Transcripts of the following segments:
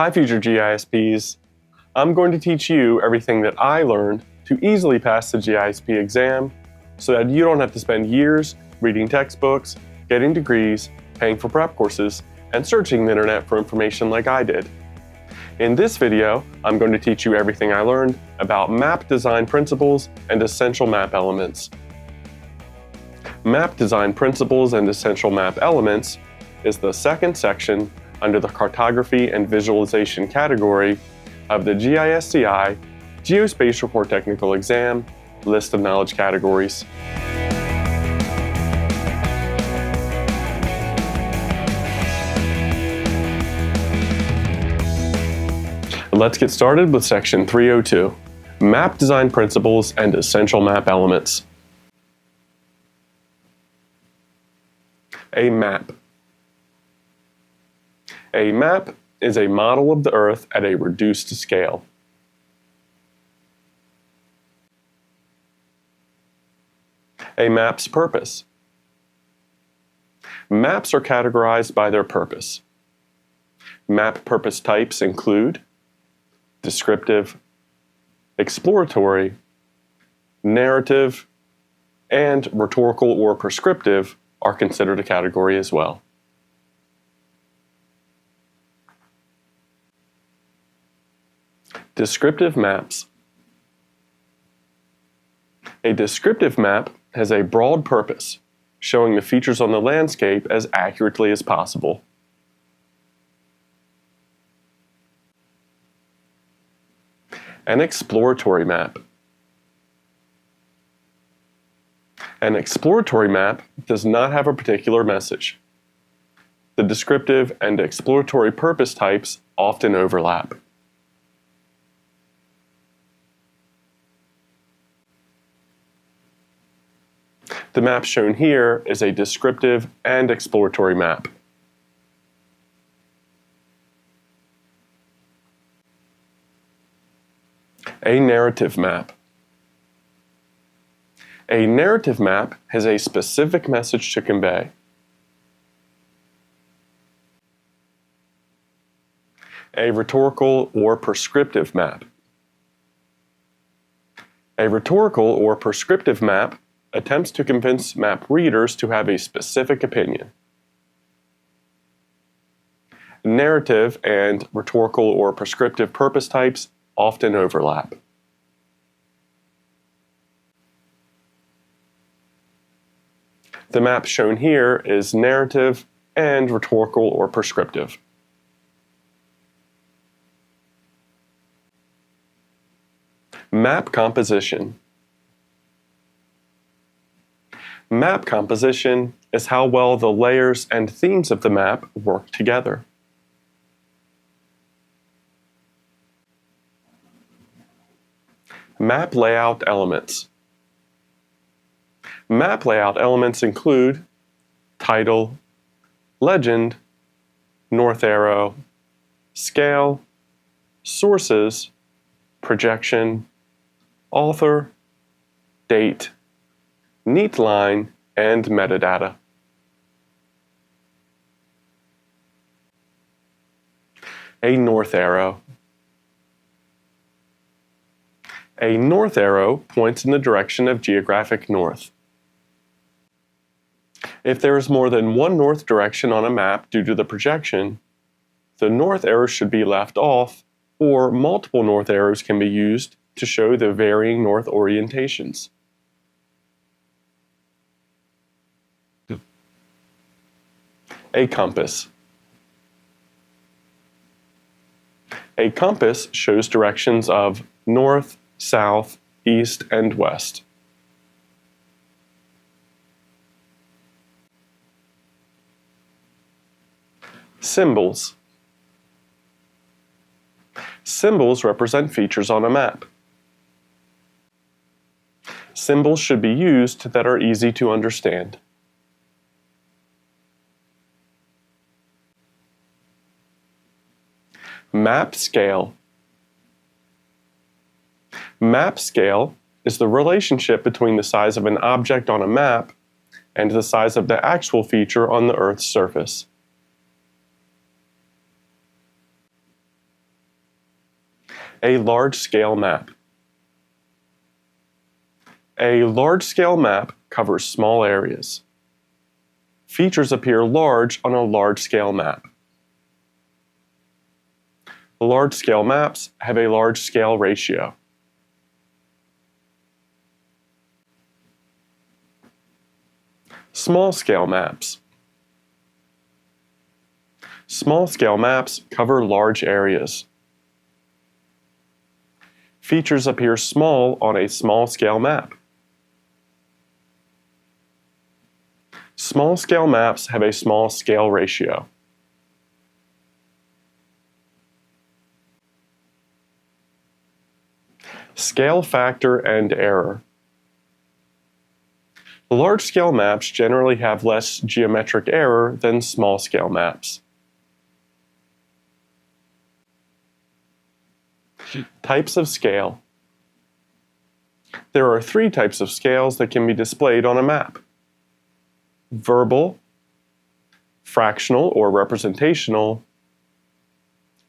Hi future GISPs. I'm going to teach you everything that I learned to easily pass the GISP exam so that you don't have to spend years reading textbooks, getting degrees, paying for prep courses, and searching the internet for information like I did. In this video, I'm going to teach you everything I learned about map design principles and essential map elements. Map design principles and essential map elements is the second section under the cartography and visualization category of the GISCI Geospatial Core Technical Exam list of knowledge categories. Let's get started with section 302, map design principles and essential map elements. A map. A map is a model of the Earth at a reduced scale. A map's purpose. Maps are categorized by their purpose. Map purpose types include descriptive, exploratory, narrative, and rhetorical or prescriptive are considered a category as well. Descriptive maps. A descriptive map has a broad purpose, showing the features on the landscape as accurately as possible. An exploratory map. An exploratory map does not have a particular message. The descriptive and exploratory purpose types often overlap. The map shown here is a descriptive and exploratory map. A narrative map. A narrative map has a specific message to convey. A rhetorical or prescriptive map. A rhetorical or prescriptive map attempts to convince map readers to have a specific opinion. Narrative and rhetorical or prescriptive purpose types often overlap. The map shown here is narrative and rhetorical or prescriptive. Map composition. Map composition is how well the layers and themes of the map work together. Map layout elements. Map layout elements include title, legend, north arrow, scale, sources, projection, author, date, neatline, and metadata. A north arrow. A north arrow points in the direction of geographic north. If there is more than one north direction on a map due to the projection, the north arrow should be left off, or multiple north arrows can be used to show the varying north orientations. A compass. A compass shows directions of north, south, east, and west. Symbols. Symbols represent features on a map. Symbols should be used that are easy to understand. Map scale. Map scale is the relationship between the size of an object on a map and the size of the actual feature on the Earth's surface. A large-scale map. A large-scale map covers small areas. Features appear large on a large-scale map. Large-scale maps have a large-scale ratio. Small-scale maps. Small-scale maps cover large areas. Features appear small on a small-scale map. Small-scale maps have a small scale ratio. Scale factor and error. Large-scale maps generally have less geometric error than small-scale maps. Types of scale. There are 3 types of scales that can be displayed on a map: verbal, fractional or representational,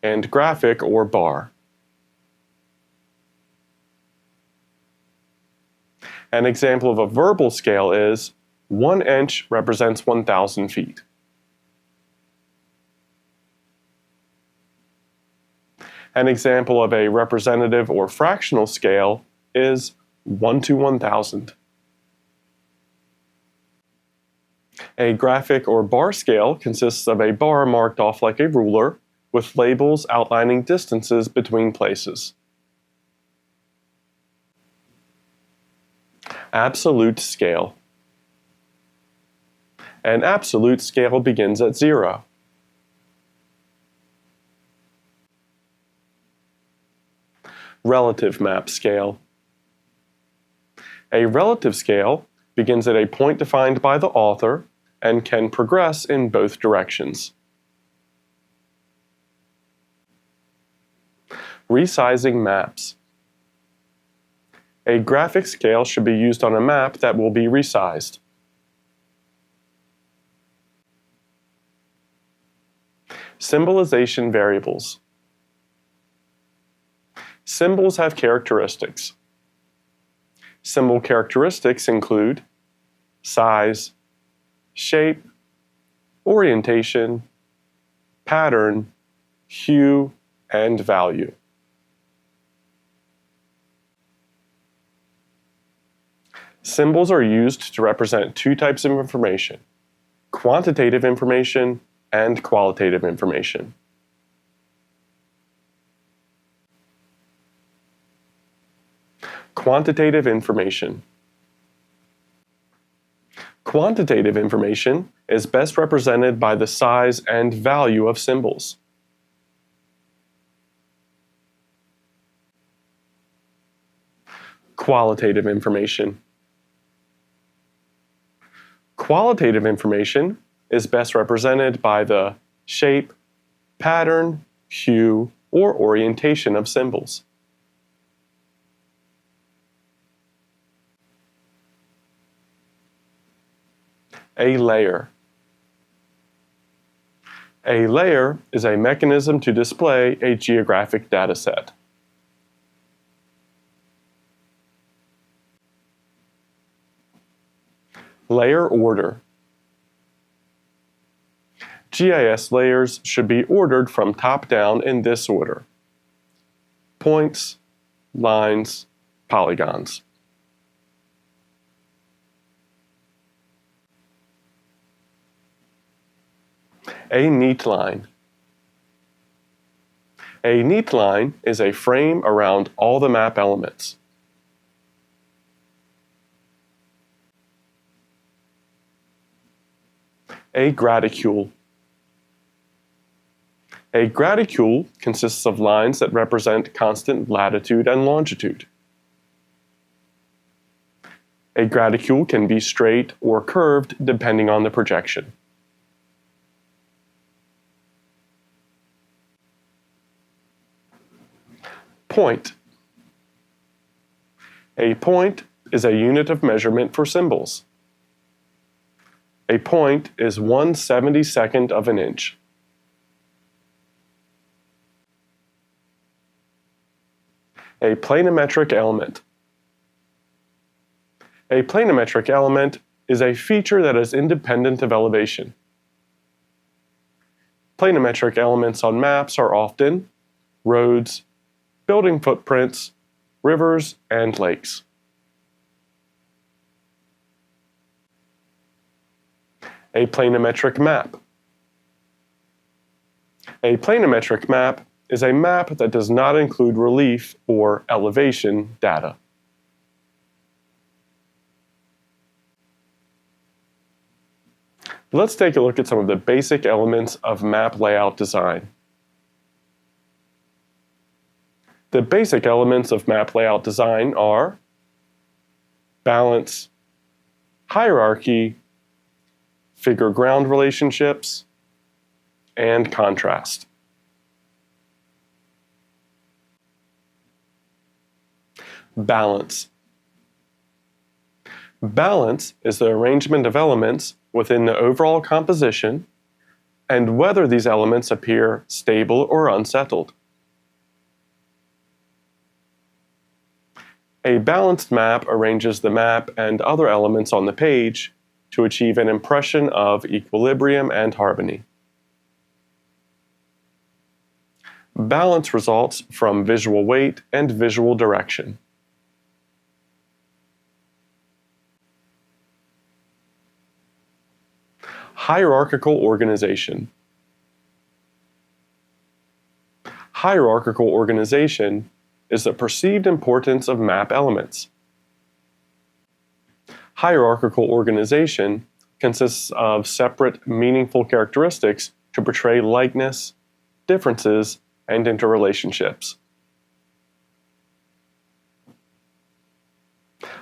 and graphic or bar. An example of a verbal scale is 1 inch represents 1,000 feet. An example of a representative or fractional scale is 1 to 1,000. A graphic or bar scale consists of a bar marked off like a ruler with labels outlining distances between places. Absolute scale. An absolute scale begins at 0. Relative map scale. A relative scale begins at a point defined by the author and can progress in both directions. Resizing maps. A graphic scale should be used on a map that will be resized. Symbolization variables. Symbols have characteristics. Symbol characteristics include size, shape, orientation, pattern, hue, and value. Symbols are used to represent 2 types of information: quantitative information and qualitative information. Quantitative information. Quantitative information is best represented by the size and value of symbols. Qualitative information. Qualitative information is best represented by the shape, pattern, hue, or orientation of symbols. A layer. A layer is a mechanism to display a geographic dataset. Layer order. GIS layers should be ordered from top down in this order: points, lines, polygons. A neatline. A neatline is a frame around all the map elements. A graticule. A graticule consists of lines that represent constant latitude and longitude. A graticule can be straight or curved depending on the projection. Point. A point is a unit of measurement for symbols. A point is 1/72 of an inch. A planimetric element. A planimetric element is a feature that is independent of elevation. Planimetric elements on maps are often roads, building footprints, rivers, and lakes. A planimetric map. A planimetric map is a map that does not include relief or elevation data. Let's take a look at some of the basic elements of map layout design. The basic elements of map layout design are balance, hierarchy, figure-ground relationships, and contrast. Balance. Balance is the arrangement of elements within the overall composition and whether these elements appear stable or unsettled. A balanced map arranges the map and other elements on the page to achieve an impression of equilibrium and harmony. Balance results from visual weight and visual direction. Hierarchical organization. Hierarchical organization is the perceived importance of map elements. Hierarchical organization consists of separate, meaningful characteristics to portray likeness, differences, and interrelationships.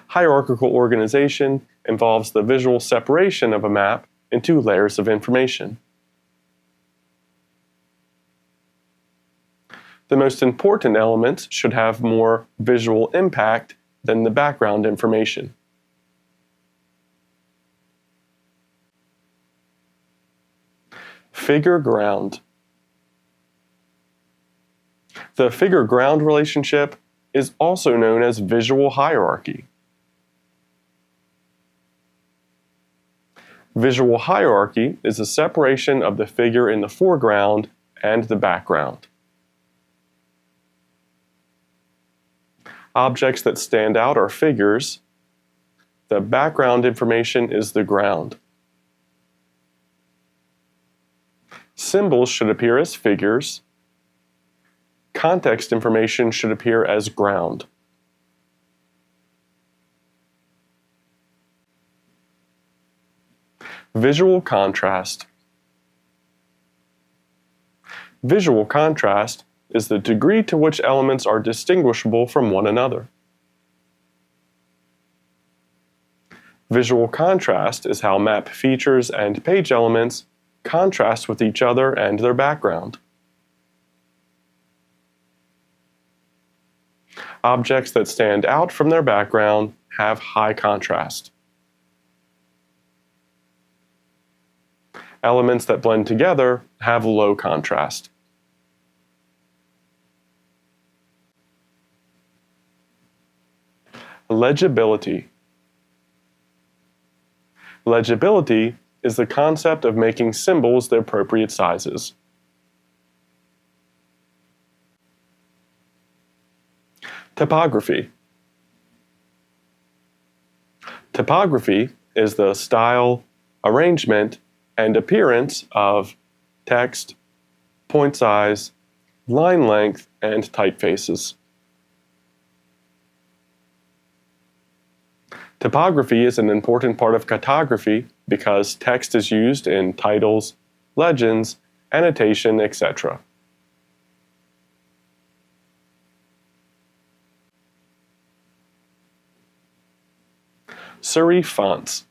Hierarchical organization involves the visual separation of a map into layers of information. The most important elements should have more visual impact than the background information. Figure-ground. The figure-ground relationship is also known as visual hierarchy. Visual hierarchy is a separation of the figure in the foreground and the background. Objects that stand out are figures. The background information is the ground. Symbols should appear as figures. Context information should appear as ground. Visual contrast. Visual contrast is the degree to which elements are distinguishable from one another. Visual contrast is how map features and page elements contrast with each other and their background. Objects that stand out from their background have high contrast. Elements that blend together have low contrast. Legibility. Legibility is the concept of making symbols the appropriate sizes. Topography. Topography is the style, arrangement, and appearance of text, point size, line length, and typefaces. Topography is an important part of cartography because text is used in titles, legends, annotation, etc. Serif fonts.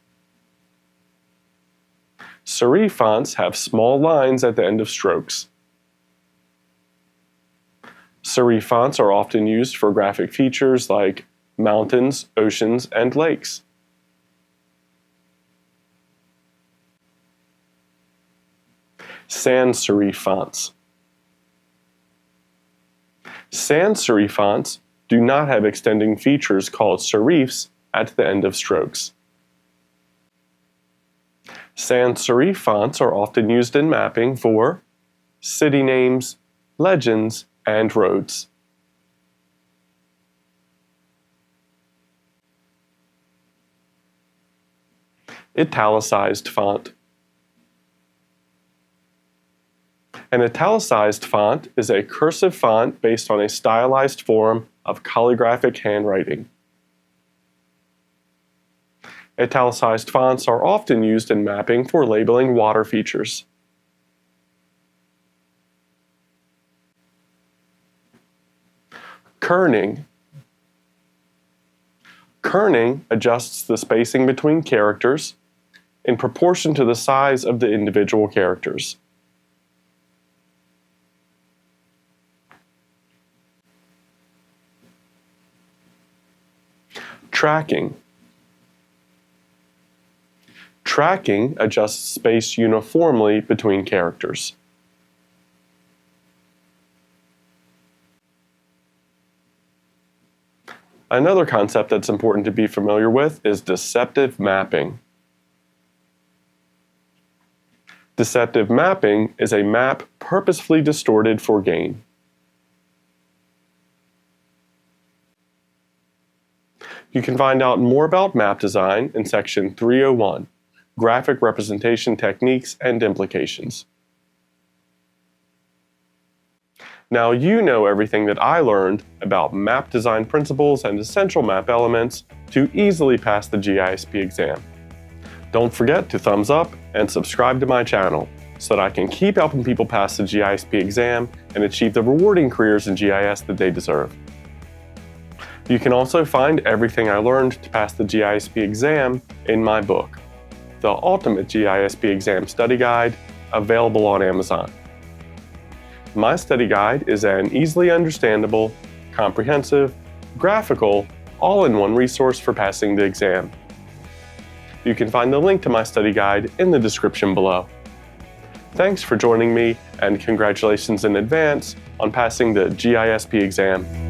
Serif fonts have small lines at the end of strokes. Serif fonts are often used for graphic features like mountains, oceans, and lakes. Sans serif fonts. Sans serif fonts do not have extending features called serifs at the end of strokes. Sans serif fonts are often used in mapping for city names, legends, and roads. Italicized font. An italicized font is a cursive font based on a stylized form of calligraphic handwriting. Italicized fonts are often used in mapping for labeling water features. Kerning. Kerning adjusts the spacing between characters in proportion to the size of the individual characters. Tracking. Tracking adjusts space uniformly between characters. Another concept that's important to be familiar with is deceptive mapping. Deceptive mapping is a map purposefully distorted for gain. You can find out more about map design in section 301, Graphic Representation Techniques and Implications. Now you know everything that I learned about map design principles and essential map elements to easily pass the GISP exam. Don't forget to thumbs up and subscribe to my channel so that I can keep helping people pass the GISP exam and achieve the rewarding careers in GIS that they deserve. You can also find everything I learned to pass the GISP exam in my book, The Ultimate GISP Exam Study Guide, available on Amazon. My study guide is an easily understandable, comprehensive, graphical, all-in-one resource for passing the exam. You can find the link to my study guide in the description below. Thanks for joining me, and congratulations in advance on passing the GISP exam.